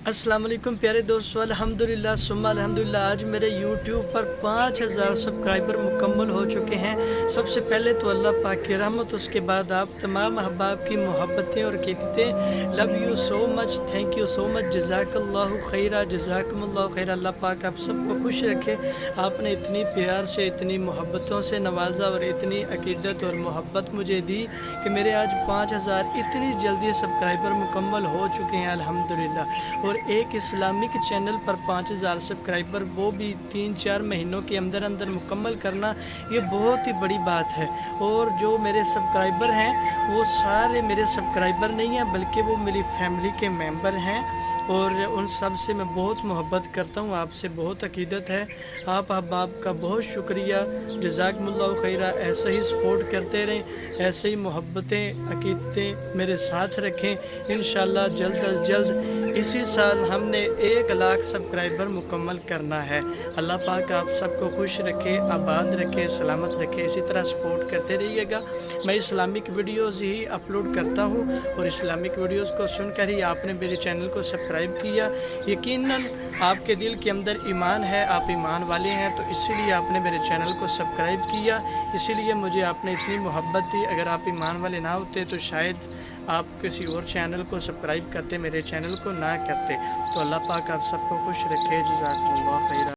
अस्सलाम वालेकुम प्यारे दोस्तों, अल्हम्दुलिल्लाह सुम्मा अल्हम्दुलिल्लाह। आज मेरे YouTube पर 5000 सब्सक्राइबर मुकम्मल हो चुके हैं। सबसे पहले तो अल्लाह पाक की रहमत, उसके बाद आप तमाम अहबाब की मोहब्बतें और क़ीमतें। Love you so much, thank you so much, जज़ाकल्लाहु खैरा, जज़ाकुमुल्लाहु खैरा। अल्लाह पाक आप सबको खुश रखे। आपने इतनी प्यार से, इतनी मोहब्बतों से नवाजा और इतनी अकीदत और मोहब्बत मुझे दी कि मेरे आज 5000 इतनी जल्दी सब्सक्राइबर मुकम्मल हो चुके हैं अल्हम्दुलिल्लाह। और एक इस्लामिक चैनल पर 5000 सब्सक्राइबर, वो भी 3-4 महीनों के अंदर अंदर मुकम्मल करना, ये बहुत ही बड़ी बात है। और जो मेरे सब्सक्राइबर हैं वो सारे मेरे सब्सक्राइबर नहीं हैं, बल्कि वो मेरी फैमिली के मेंबर हैं। और उन सब से मैं बहुत मोहब्बत करता हूँ, आपसे बहुत अकीदत है। आप अहबाब का बहुत शुक्रिया, जज़ाकुमुल्लाहु खैरा। ऐसे ही सपोर्ट करते रहें, ऐसे ही मोहब्बतें अकीदतें मेरे साथ रखें। इंशाअल्लाह जल्द अज जल्द इसी साल हमने 1 लाख सब्सक्राइबर मुकम्मल करना है। अल्लाह पाक आप सबको खुश रखे, आबाद रखे, सलामत रखे। इसी तरह सपोर्ट करते रहिएगा। मैं इस्लामिक वीडियोज़ ही अपलोड करता हूँ और इस्लामिक वीडियोज़ को सुनकर ही आपने मेरे चैनल को सब्सक्राइब किया। यकीनन आपके दिल के अंदर ईमान है, आप ईमान वाले हैं, तो इसीलिए आपने मेरे चैनल को सब्सक्राइब किया। इसीलिए मुझे आपने इतनी मोहब्बत दी। अगर आप ईमान वाले ना होते तो शायद आप किसी और चैनल को सब्सक्राइब करते, मेरे चैनल को ना करते। तो अल्लाह पाक आप सबको खुश रखे। जज़ाकुमुल्लाह खैरा।